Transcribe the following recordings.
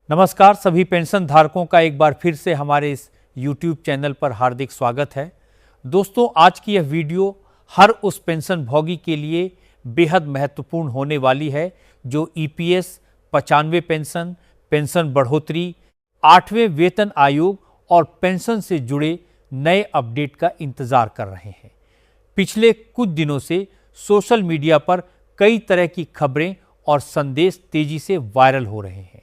नमस्कार, सभी पेंशन धारकों का एक बार फिर से हमारे इस YouTube चैनल पर हार्दिक स्वागत है। दोस्तों, आज की यह वीडियो हर उस पेंशन भोगी के लिए बेहद महत्वपूर्ण होने वाली है जो EPS 95 पेंशन, पेंशन बढ़ोतरी, 8वें वेतन आयोग और पेंशन से जुड़े नए अपडेट का इंतजार कर रहे हैं। पिछले कुछ दिनों से सोशल मीडिया पर कई तरह की खबरें और संदेश तेजी से वायरल हो रहे हैं।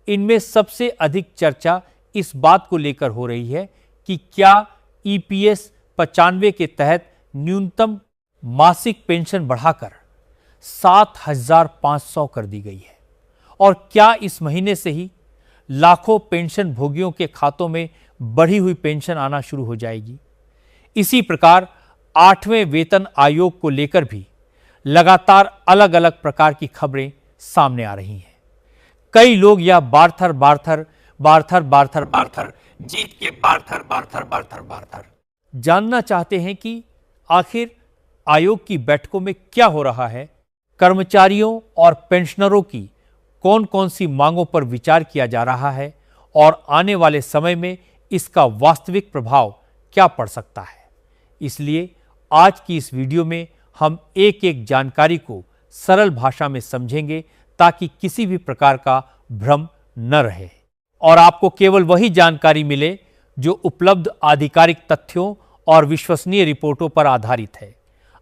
इनमें सबसे अधिक चर्चा इस बात को लेकर हो रही है कि क्या EPS 95 के तहत न्यूनतम मासिक पेंशन बढ़ाकर 7,500 कर दी गई है और क्या इस महीने से ही लाखों पेंशन भोगियों के खातों में बढ़ी हुई पेंशन आना शुरू हो जाएगी। इसी प्रकार 8वें वेतन आयोग को लेकर भी लगातार अलग अलग प्रकार की खबरें सामने आ रही हैं। कई लोग यह बार्थर जीत के बार्थर जानना चाहते हैं कि आखिर आयोग की बैठकों में क्या हो रहा है, कर्मचारियों और पेंशनरों की कौन कौन सी मांगों पर विचार किया जा रहा है और आने वाले समय में इसका वास्तविक प्रभाव क्या पड़ सकता है। इसलिए आज की इस वीडियो में हम एक एक जानकारी को सरल भाषा में समझेंगे ताकि किसी भी प्रकार का भ्रम न रहे और आपको केवल वही जानकारी मिले जो उपलब्ध आधिकारिक तथ्यों और विश्वसनीय रिपोर्टों पर आधारित है।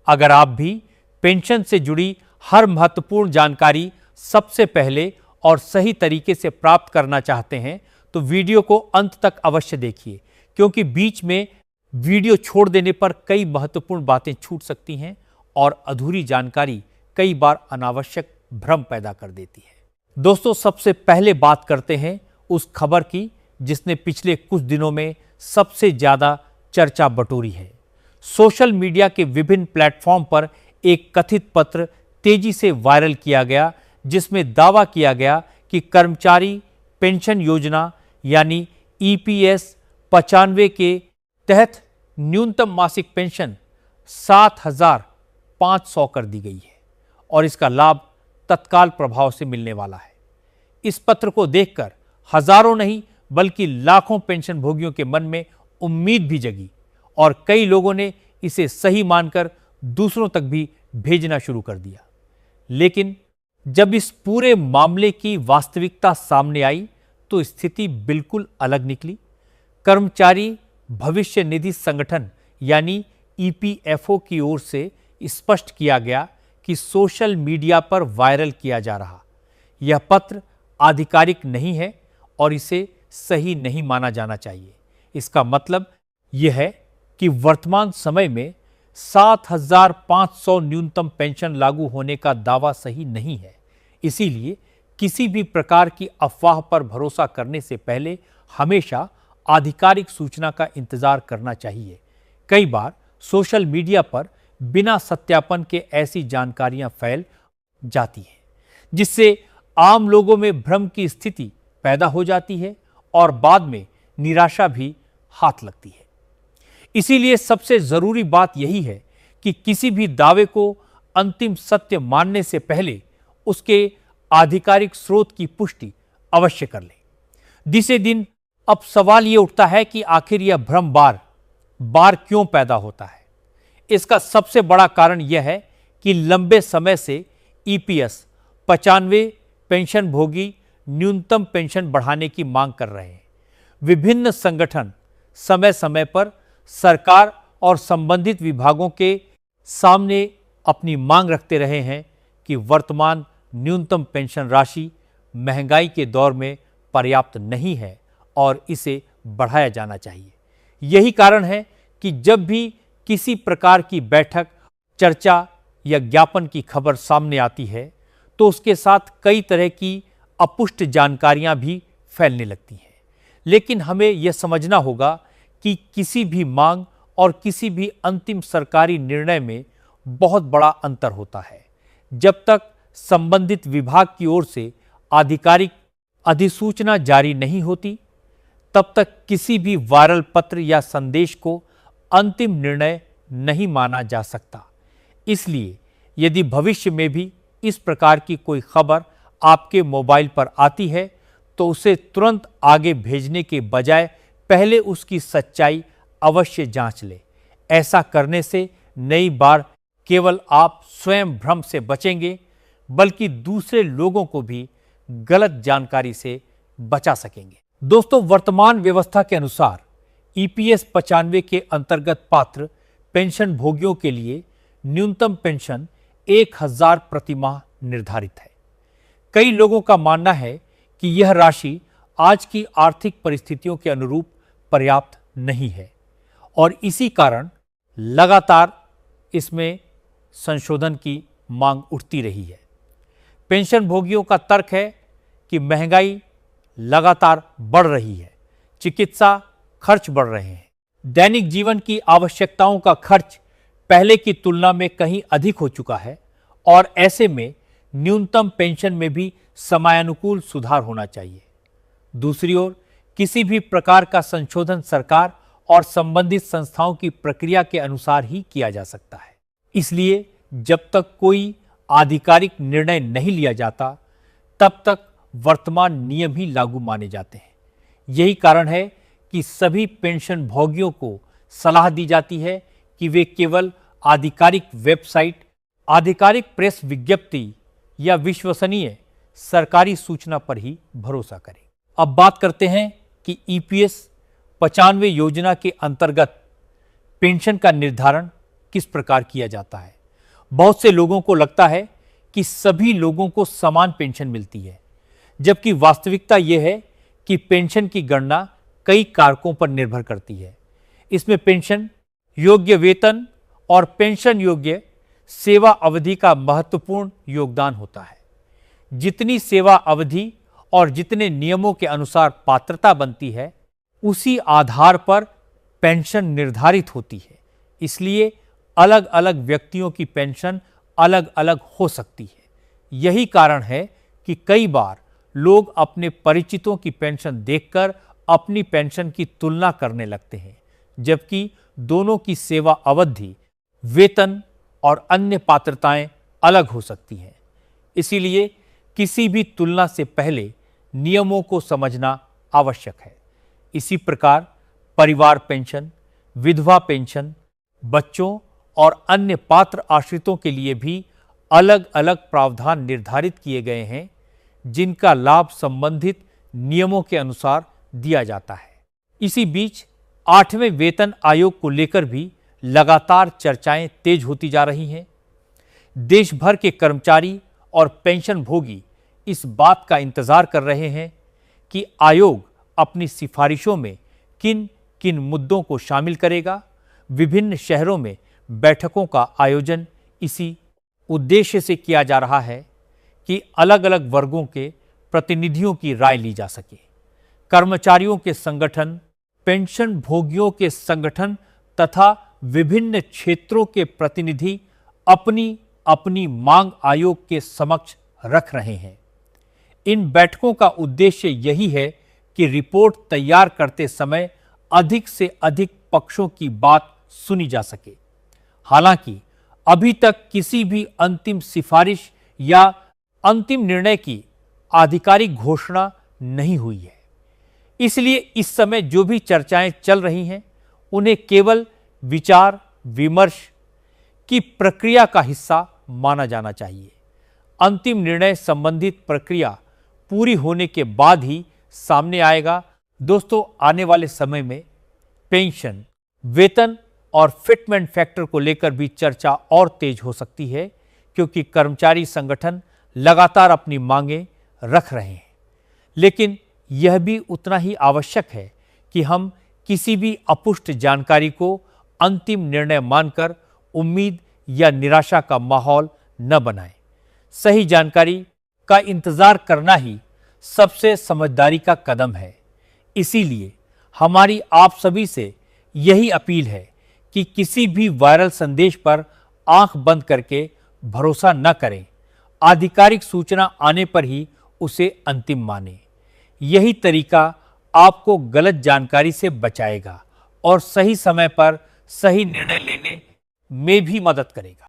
अगर आप भी पेंशन से जुड़ी हर महत्वपूर्ण जानकारी सबसे पहले और सही तरीके से प्राप्त करना चाहते हैं तो वीडियो को अंत तक अवश्य देखिए, क्योंकि बीच में वीडियो छोड़ देने पर कई महत्वपूर्ण बातें छूट सकती हैं और अधूरी जानकारी कई बार अनावश्यक भ्रम पैदा कर देती है। दोस्तों, सबसे पहले बात करते हैं उस खबर की जिसने पिछले कुछ दिनों में सबसे ज्यादा चर्चा बटोरी है। सोशल मीडिया के विभिन्न प्लेटफॉर्म पर एक कथित पत्र तेजी से वायरल किया गया जिसमें दावा किया गया कि कर्मचारी पेंशन योजना यानी EPS 95 के तहत न्यूनतम मासिक पेंशन 7,500 कर दी गई है और इसका लाभ तत्काल प्रभाव से मिलने वाला है। इस पत्र को देखकर हजारों नहीं बल्कि लाखों पेंशन भोगियों के मन में उम्मीद भी जगी और कई लोगों ने इसे सही मानकर दूसरों तक भी भेजना शुरू कर दिया। लेकिन जब इस पूरे मामले की वास्तविकता सामने आई तो स्थिति बिल्कुल अलग निकली। कर्मचारी भविष्य निधि संगठन यानी EPFO की ओर से स्पष्ट किया गया कि सोशल मीडिया पर वायरल किया जा रहा यह पत्र आधिकारिक नहीं है और इसे सही नहीं माना जाना चाहिए। इसका मतलब यह है कि वर्तमान समय में 7,500 न्यूनतम पेंशन लागू होने का दावा सही नहीं है। इसीलिए किसी भी प्रकार की अफवाह पर भरोसा करने से पहले हमेशा आधिकारिक सूचना का इंतजार करना चाहिए। कई बार सोशल मीडिया पर बिना सत्यापन के ऐसी जानकारियां फैल जाती हैं जिससे आम लोगों में भ्रम की स्थिति पैदा हो जाती है और बाद में निराशा भी हाथ लगती है। इसीलिए सबसे जरूरी बात यही है कि किसी भी दावे को अंतिम सत्य मानने से पहले उसके आधिकारिक स्रोत की पुष्टि अवश्य कर लें। दिसे दिन अब सवाल यह उठता है कि आखिर यह भ्रम बार क्यों पैदा होता है। इसका सबसे बड़ा कारण यह है कि लंबे समय से EPS 95 पेंशन भोगी न्यूनतम पेंशन बढ़ाने की मांग कर रहे हैं। विभिन्न संगठन समय समय पर सरकार और संबंधित विभागों के सामने अपनी मांग रखते रहे हैं कि वर्तमान न्यूनतम पेंशन राशि महंगाई के दौर में पर्याप्त नहीं है और इसे बढ़ाया जाना चाहिए। यही कारण है कि जब भी किसी प्रकार की बैठक, चर्चा या ज्ञापन की खबर सामने आती है तो उसके साथ कई तरह की अपुष्ट जानकारियां भी फैलने लगती हैं। लेकिन हमें यह समझना होगा कि किसी भी मांग और किसी भी अंतिम सरकारी निर्णय में बहुत बड़ा अंतर होता है। जब तक संबंधित विभाग की ओर से आधिकारिक अधिसूचना जारी नहीं होती तब तक किसी भी वायरल पत्र या संदेश को अंतिम निर्णय नहीं माना जा सकता। इसलिए यदि भविष्य में भी इस प्रकार की कोई खबर आपके मोबाइल पर आती है तो उसे तुरंत आगे भेजने के बजाय पहले उसकी सच्चाई अवश्य जांच ले। ऐसा करने से नई बार केवल आप स्वयं भ्रम से बचेंगे, बल्कि दूसरे लोगों को भी गलत जानकारी से बचा सकेंगे। दोस्तों, वर्तमान व्यवस्था के अनुसार ईपीएस 95 के अंतर्गत पात्र पेंशन भोगियों के लिए न्यूनतम पेंशन 1000 प्रति माह निर्धारित है। कई लोगों का मानना है कि यह राशि आज की आर्थिक परिस्थितियों के अनुरूप पर्याप्त नहीं है और इसी कारण लगातार इसमें संशोधन की मांग उठती रही है। पेंशन भोगियों का तर्क है कि महंगाई लगातार बढ़ रही है, चिकित्सा खर्च बढ़ रहे हैं, दैनिक जीवन की आवश्यकताओं का खर्च पहले की तुलना में कहीं अधिक हो चुका है और ऐसे में न्यूनतम पेंशन में भी समयानुकूल सुधार होना चाहिए। दूसरी ओर किसी भी प्रकार का संशोधन सरकार और संबंधित संस्थाओं की प्रक्रिया के अनुसार ही किया जा सकता है। इसलिए जब तक कोई आधिकारिक निर्णय नहीं लिया जाता, तब तक वर्तमान नियम ही लागू माने जाते हैं। यही कारण है कि सभी पेंशन भोगियों को सलाह दी जाती है कि वे केवल आधिकारिक वेबसाइट, आधिकारिक प्रेस विज्ञप्ति या विश्वसनीय सरकारी सूचना पर ही भरोसा करें। अब बात करते हैं कि ईपीएस 95 योजना के अंतर्गत पेंशन का निर्धारण किस प्रकार किया जाता है। बहुत से लोगों को लगता है कि सभी लोगों को समान पेंशन मिलती है, जबकि वास्तविकता यह है कि पेंशन की गणना कई कारकों पर निर्भर करती है। इसमें पेंशन योग्य वेतन और पेंशन योग्य सेवा अवधि का महत्वपूर्ण योगदान होता है। जितनी सेवा अवधि और जितने नियमों के अनुसार पात्रता बनती है, उसी आधार पर पेंशन निर्धारित होती है। इसलिए अलग अलग व्यक्तियों की पेंशन अलग अलग हो सकती है। यही कारण है कि कई बार लोग अपने परिचितों की पेंशन देखकर अपनी पेंशन की तुलना करने लगते हैं, जबकि दोनों की सेवा अवधि, वेतन और अन्य पात्रताएं अलग हो सकती हैं। इसीलिए किसी भी तुलना से पहले नियमों को समझना आवश्यक है। इसी प्रकार परिवार पेंशन, विधवा पेंशन, बच्चों और अन्य पात्र आश्रितों के लिए भी अलग अलग प्रावधान निर्धारित किए गए हैं, जिनका लाभ संबंधित नियमों के अनुसार दिया जाता है। इसी बीच 8वें वेतन आयोग को लेकर भी लगातार चर्चाएं तेज होती जा रही हैं। देश भर के कर्मचारी और पेंशन भोगी इस बात का इंतजार कर रहे हैं कि आयोग अपनी सिफारिशों में किन किन मुद्दों को शामिल करेगा। विभिन्न शहरों में बैठकों का आयोजन इसी उद्देश्य से किया जा रहा है कि अलग अलग वर्गों के प्रतिनिधियों की राय ली जा सके। कर्मचारियों के संगठन, पेंशन भोगियों के संगठन तथा विभिन्न क्षेत्रों के प्रतिनिधि अपनी अपनी मांग आयोग के समक्ष रख रहे हैं। इन बैठकों का उद्देश्य यही है कि रिपोर्ट तैयार करते समय अधिक से अधिक पक्षों की बात सुनी जा सके। हालांकि अभी तक किसी भी अंतिम सिफारिश या अंतिम निर्णय की आधिकारिक घोषणा नहीं हुई है। इसलिए इस समय जो भी चर्चाएं चल रही हैं, उन्हें केवल विचार विमर्श की प्रक्रिया का हिस्सा माना जाना चाहिए। अंतिम निर्णय संबंधित प्रक्रिया पूरी होने के बाद ही सामने आएगा। दोस्तों, आने वाले समय में पेंशन, वेतन और फिटमेंट फैक्टर को लेकर भी चर्चा और तेज हो सकती है, क्योंकि कर्मचारी संगठन लगातार अपनी मांगें रख रहे हैं। लेकिन यह भी उतना ही आवश्यक है कि हम किसी भी अपुष्ट जानकारी को अंतिम निर्णय मानकर उम्मीद या निराशा का माहौल न बनाएं। सही जानकारी का इंतजार करना ही सबसे समझदारी का कदम है। इसीलिए हमारी आप सभी से यही अपील है कि किसी भी वायरल संदेश पर आंख बंद करके भरोसा न करें। आधिकारिक सूचना आने पर ही उसे अंतिम मानें। यही तरीका आपको गलत जानकारी से बचाएगा और सही समय पर सही निर्णय लेने में भी मदद करेगा।